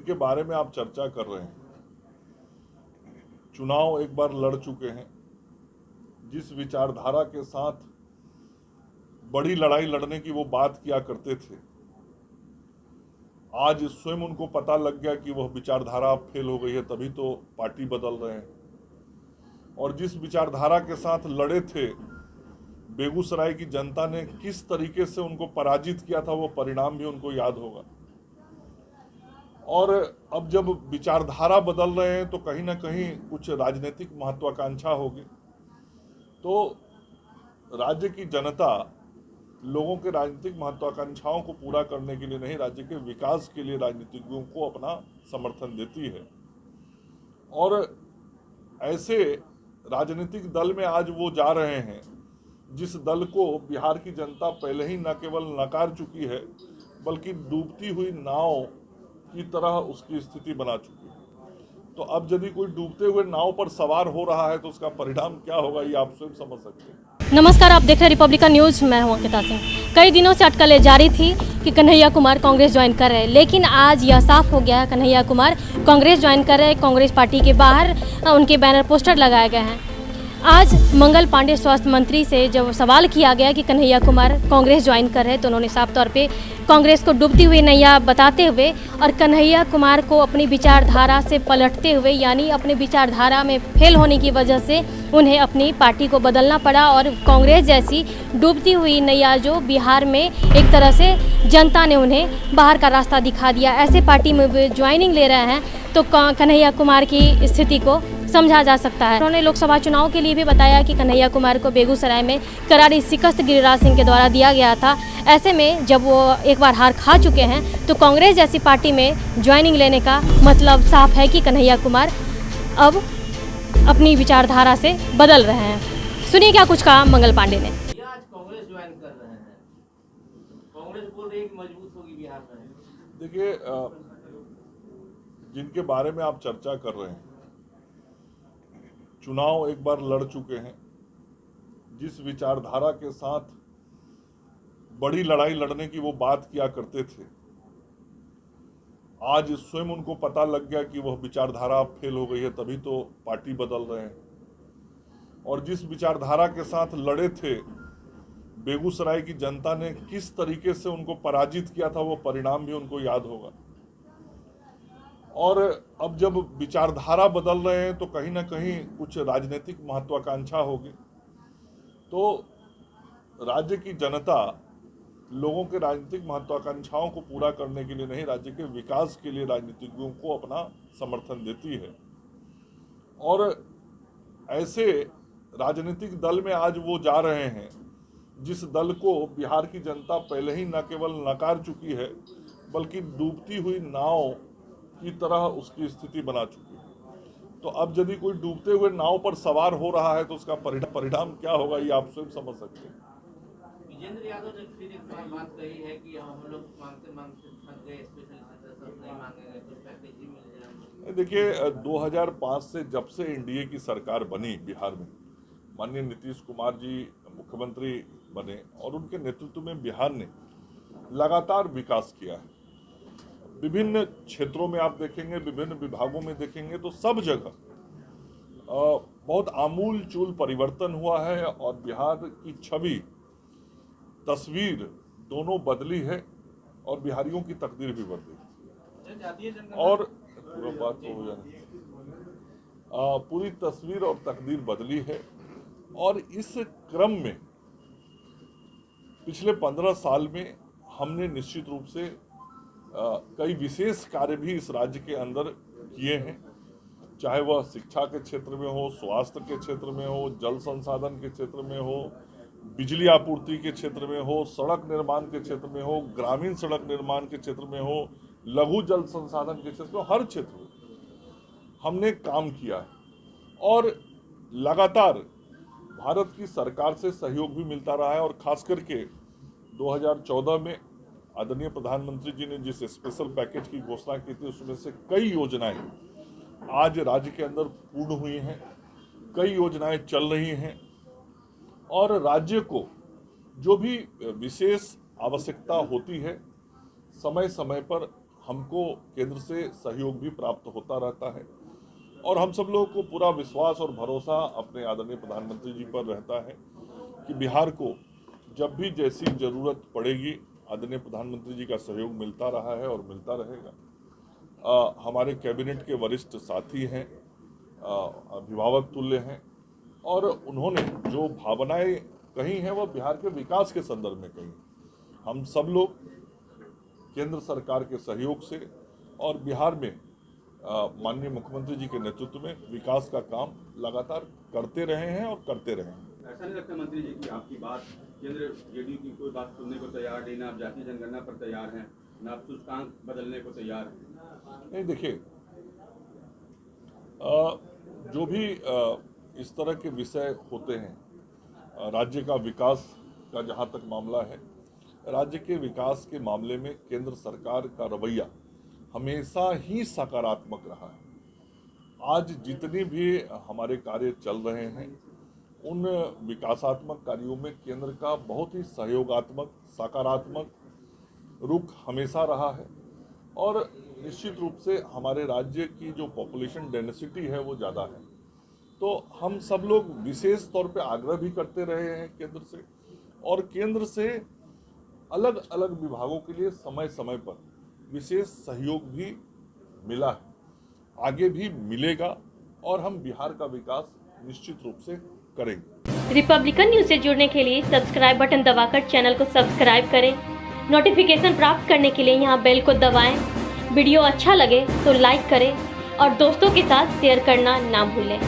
जिनके बारे में आप चर्चा कर रहे हैं, चुनाव एक बार लड़ चुके हैं, जिस विचारधारा के साथ बड़ी लड़ाई लड़ने की वो बात किया करते थे, आज स्वयं उनको पता लग गया कि वह विचारधारा फेल हो गई है, तभी तो पार्टी बदल रहे हैं। और जिस विचारधारा के साथ लड़े थे, बेगूसराय की जनता ने किस तरीके से उनको पराजित किया था, वो परिणाम भी उनको याद होगा। और अब जब विचारधारा बदल रहे हैं तो कहीं ना कहीं कुछ राजनीतिक महत्वाकांक्षा होगी। तो राज्य की जनता लोगों के राजनीतिक महत्वाकांक्षाओं को पूरा करने के लिए नहीं, राज्य के विकास के लिए राजनीतिज्ञों को अपना समर्थन देती है। और ऐसे राजनीतिक दल में आज वो जा रहे हैं जिस दल को बिहार की जनता पहले ही न केवल नकार चुकी है, बल्कि डूबती हुई नाव की तरह उसकी स्थिति बना चुकी है। तो अब यदि कोई डूबते हुए नाव पर सवार हो रहा है तो उसका परिणाम क्या होगा, ये आप स्वयं समझ सकते हैं। नमस्कार, आप देख रहे हैं रिपब्लिकन न्यूज। मैं हूं अंकिता सिंह। कई दिनों से अटकलें जारी थी कि कन्हैया कुमार कांग्रेस ज्वाइन कर रहे हैं, लेकिन आज यह साफ हो गया है कन्हैया कुमार कांग्रेस ज्वाइन कर रहे हैं। कांग्रेस पार्टी के बाहर उनके बैनर पोस्टर लगाए गए हैं। आज मंगल पांडे स्वास्थ्य मंत्री से जब सवाल किया गया कि कन्हैया कुमार कांग्रेस ज्वाइन कर रहे हैं, तो उन्होंने साफ तौर पे कांग्रेस को डूबती हुई नैया बताते हुए और कन्हैया कुमार को अपनी विचारधारा से पलटते हुए, यानी अपनी विचारधारा में फेल होने की वजह से उन्हें अपनी पार्टी को बदलना पड़ा और कांग्रेस जैसी डूबती हुई नैया जो बिहार में एक तरह से जनता ने उन्हें बाहर का रास्ता दिखा दिया, ऐसे पार्टी में वे ज्वाइनिंग ले रहे हैं, तो कन्हैया कुमार की स्थिति को समझा जा सकता है। उन्होंने लोकसभा चुनाव के लिए भी बताया कि कन्हैया कुमार को बेगूसराय में करारी शिकस्त गिरिराज सिंह के द्वारा दिया गया था। ऐसे में जब वो एक बार हार खा चुके हैं तो कांग्रेस जैसी पार्टी में ज्वाइनिंग लेने का मतलब साफ है कि कन्हैया कुमार अब अपनी विचारधारा से बदल रहे हैं। सुनिए क्या कुछ कहा मंगल पांडे ने। आज कांग्रेस ज्वाइन कर रहे हैं, कांग्रेस बोल रही है कि मजबूत होगी बिहार में। देखिए, जिनके बारे में आप चर्चा कर रहे हैं, चुनाव एक बार लड़ चुके हैं, जिस विचारधारा के साथ बड़ी लड़ाई लड़ने की वो बात किया करते थे, आज स्वयं उनको पता लग गया कि वह विचारधारा फेल हो गई है, तभी तो पार्टी बदल रहे हैं। और जिस विचारधारा के साथ लड़े थे, बेगूसराय की जनता ने किस तरीके से उनको पराजित किया था, वो परिणाम भी उनको याद होगा। और अब जब विचारधारा बदल रहे हैं तो कहीं ना कहीं कुछ राजनीतिक महत्वाकांक्षा होगी। तो राज्य की जनता लोगों के राजनीतिक महत्वाकांक्षाओं को पूरा करने के लिए नहीं, राज्य के विकास के लिए राजनीतिज्ञों को अपना समर्थन देती है। और ऐसे राजनीतिक दल में आज वो जा रहे हैं जिस दल को बिहार की जनता पहले ही न केवल नकार चुकी है, बल्कि डूबती हुई नाव की तरह उसकी स्थिति बना चुकी है। तो अब यदि कोई डूबते हुए नाव पर सवार हो रहा है तो उसका परिणाम क्या होगा, ये आप स्वयं समझ सकते हैं। विजेंद्र यादव ने फिर एक बार बात कही है कि हम लोग मांगते थक गए, स्पेशल सब नहीं मांगेंगे, कुछ पैकेज ही मिल जाएगा। देखिए, 2005 से जब से एनडीए की सरकार बनी बिहार में, माननीय नीतीश कुमार जी मुख्यमंत्री बने और उनके नेतृत्व में बिहार ने लगातार विकास किया है। विभिन्न क्षेत्रों में आप देखेंगे, विभिन्न विभागों में देखेंगे तो सब जगह बहुत आमूल चूल परिवर्तन हुआ है और बिहार की छवि, तस्वीर दोनों बदली है और बिहारियों की तकदीर भी बदली। और बात तो हो जाए, पूरी तस्वीर और तकदीर बदली है। और इस क्रम में पिछले 15 साल में हमने निश्चित रूप से कई विशेष कार्य भी इस राज्य के अंदर किए हैं, चाहे वह शिक्षा के क्षेत्र में हो, स्वास्थ्य के क्षेत्र में हो, जल संसाधन के क्षेत्र में हो, बिजली आपूर्ति के क्षेत्र में हो, सड़क निर्माण के क्षेत्र में हो, ग्रामीण सड़क निर्माण के क्षेत्र में हो, लघु जल संसाधन के क्षेत्र में, हर क्षेत्र में हमने काम किया है। और लगातार भारत की सरकार से सहयोग भी मिलता रहा है। और खास करके 2014 में आदरणीय प्रधानमंत्री जी ने जिस स्पेशल पैकेज की घोषणा की थी, उसमें से कई योजनाएं आज राज्य के अंदर पूर्ण हुई हैं, कई योजनाएं चल रही हैं। और राज्य को जो भी विशेष आवश्यकता होती है, समय समय पर हमको केंद्र से सहयोग भी प्राप्त होता रहता है और हम सब लोगों को पूरा विश्वास और भरोसा अपने आदरणीय प्रधानमंत्री जी पर रहता है कि बिहार को जब भी जैसी जरूरत पड़ेगी आदरणीय प्रधानमंत्री जी का सहयोग मिलता रहा है और मिलता रहेगा। हमारे कैबिनेट के वरिष्ठ साथी हैं, अभिभावक तुल्य हैं और उन्होंने जो भावनाएं कही हैं वह बिहार के विकास के संदर्भ में कही। हम सब लोग केंद्र सरकार के सहयोग से और बिहार में माननीय मुख्यमंत्री जी के नेतृत्व में विकास का काम लगातार करते रहे हैं और करते रहेंगे। ऐसा नहीं लगता मंत्री जी की आपकी बात केंद्र जेडीयू की कोई बात सुनने को तैयार नहीं, ना आप जातीय जनगणना पर तैयार हैं, ना आप सूचकांक बदलने को तैयार हैं? नहीं, देखिए, जो भी इस तरह के विषय होते हैं, राज्य का विकास का जहाँ तक मामला है, राज्य के विकास के मामले में केंद्र सरकार का रवैया हमेशा ही सकारात्मक रहा है। आज जितने भी हमारे कार्य चल रहे हैं उन विकासात्मक कार्यों में केंद्र का बहुत ही सहयोगात्मक, सकारात्मक रुख हमेशा रहा है और निश्चित रूप से हमारे राज्य की जो पॉपुलेशन डेंसिटी है वो ज़्यादा है, तो हम सब लोग विशेष तौर पे आग्रह भी करते रहे हैं केंद्र से और केंद्र से अलग अलग विभागों के लिए समय समय पर विशेष सहयोग भी मिला है, आगे भी मिलेगा और हम बिहार का विकास निश्चित रूप से करेंगे। रिपब्लिकन न्यूज से जुड़ने के लिए सब्सक्राइब बटन दबाकर चैनल को सब्सक्राइब करें। नोटिफिकेशन प्राप्त करने के लिए यहाँ बेल को दबाएं। वीडियो अच्छा लगे तो लाइक करें और दोस्तों के साथ शेयर करना ना भूलें।